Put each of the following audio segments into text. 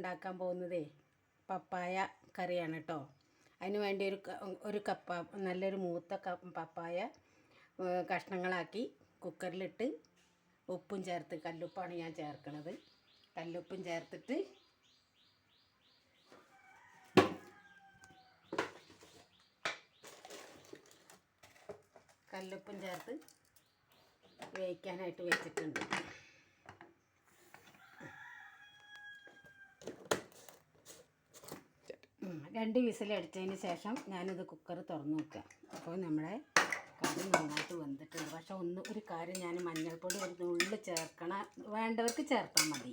ഉണ്ടാക്കാൻ പോകുന്നതേ പപ്പായ കറിയാണ് കേട്ടോ. അതിന് വേണ്ടി ഒരു കപ്പ നല്ലൊരു മൂത്ത പപ്പായ കഷ്ണങ്ങളാക്കി കുക്കറിലിട്ട് ഉപ്പും ചേർത്ത്, കല്ലുപ്പാണ് ഞാൻ ചേർക്കുന്നത്. കല്ലുപ്പും ചേർത്തിട്ട് വേവിക്കാനായിട്ട് വെച്ചിട്ടുണ്ട്. രണ്ട് വിസിലടിച്ചതിന് ശേഷം ഞാനിത് കുക്കർ തുറന്നു വെക്കുക. അപ്പോൾ നമ്മുടെ കറി നന്നായിട്ട് വെന്തിട്ടുണ്ട്. പക്ഷെ ഒരു കാര്യം, ഞാൻ മഞ്ഞൾപ്പൊടി ഒരു നുള്ളിൽ ചേർക്കണം. വേണ്ടവർക്ക് ചേർത്താൽ മതി,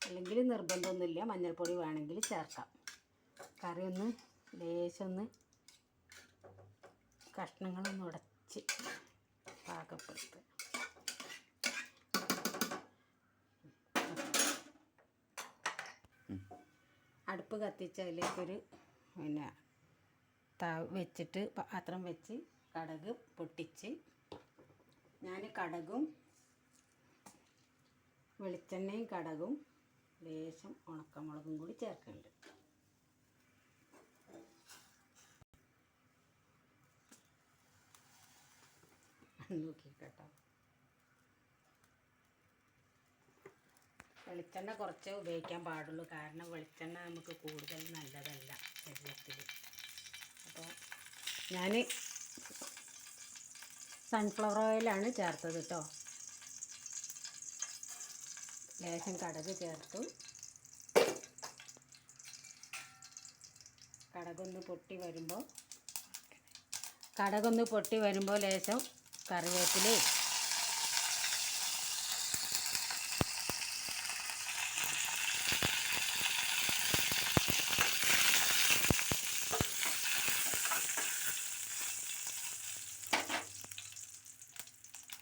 അല്ലെങ്കിൽ നിർബന്ധമൊന്നുമില്ല. മഞ്ഞൾപ്പൊടി വേണമെങ്കിൽ ചേർക്കാം. കറി ഒന്ന് ലേശമൊന്ന് കഷ്ണങ്ങളൊന്ന് ഉടച്ച് പാകപ്പെടുത്തുക. അടുപ്പ് കത്തിച്ച് അതിലേക്കൊരു വെച്ചിട്ട് പാത്രം വെച്ച് കടുക് പൊട്ടിച്ച്, ഞാൻ കടുകും വെളിച്ചെണ്ണയും കടുകും ലേശം ഉണക്കമുളകും കൂടി ചേർക്കുന്നുണ്ട്. നോക്കിക്കട്ടോ, വെളിച്ചെണ്ണ കുറച്ചേ ഉപയോഗിക്കാൻ പാടുള്ളൂ. കാരണം വെളിച്ചെണ്ണ നമുക്ക് കൂടുതൽ നല്ലതല്ല ശരീരത്തിൽ. അപ്പോൾ ഞാൻ സൺഫ്ലവർ ഓയിലാണ് ചേർത്തത് കേട്ടോ. ലേശം കടുക് ചേർത്തു. കടുകൊന്ന് പൊട്ടി വരുമ്പോൾ ലേശം കറിവേപ്പില,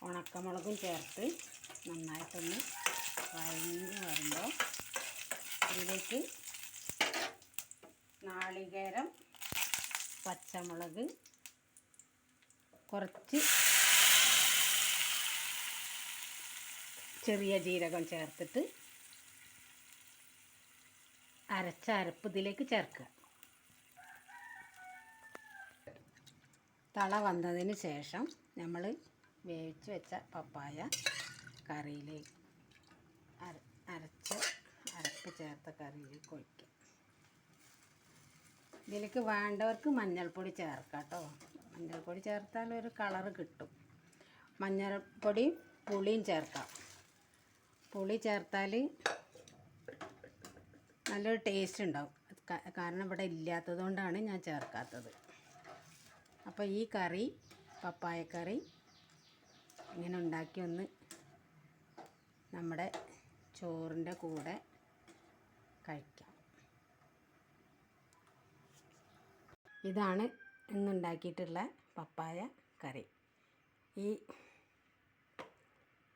ഉണക്കമുളകും ചേർത്ത് നന്നായിട്ടൊന്ന് വഴഞ്ഞ് വരുമ്പോൾ ഇതിലേക്ക് നാളികേരം, പച്ചമുളക്, കുറച്ച് ചെറിയ ജീരകം ചേർത്തിട്ട് അരച്ച അരപ്പ് ഇതിലേക്ക് ചേർക്കുക. തള വന്നതിന് ശേഷം നമ്മൾ വേവിച്ച് വെച്ച പപ്പായ കറിയിലേക്ക് അരപ്പ് ചേർത്ത കറിയിലേക്ക് ഒഴിക്കുക. ഇതിലേക്ക് വേണ്ടവർക്ക് മഞ്ഞൾപ്പൊടി ചേർക്കാം കേട്ടോ. മഞ്ഞൾപ്പൊടി ചേർത്താൽ ഒരു കളറ് കിട്ടും. മഞ്ഞൾപ്പൊടി പുളിയും ചേർക്കാം. പുളി ചേർത്താൽ നല്ലൊരു ടേസ്റ്റ് ഉണ്ടാവും. കാരണം ഇവിടെ ഇല്ലാത്തത് കൊണ്ടാണ് ഞാൻ ചേർക്കാത്തത്. അപ്പോൾ ഈ കറി, പപ്പായക്കറി ഇങ്ങനെ ഉണ്ടാക്കി ഒന്ന് നമ്മുടെ ചോറിൻ്റെ കൂടെ കഴിക്കാം. ഇതാണ് ഇന്നുണ്ടാക്കിയിട്ടുള്ള പപ്പായ കറി.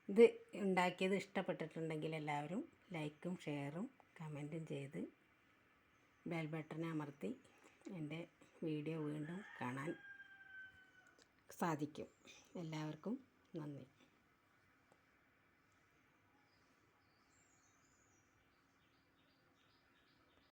ഇത് ഉണ്ടാക്കിയത് ഇഷ്ടപ്പെട്ടിട്ടുണ്ടെങ്കിൽ എല്ലാവരും ലൈക്കും ഷെയറും കമൻറ്റും ചെയ്ത് ബെൽ ബട്ടൺ അമർത്തി എൻ്റെ വീഡിയോ വീണ്ടും കാണാൻ സാധിക്കും. എല്ലാവർക്കും നന്ദി.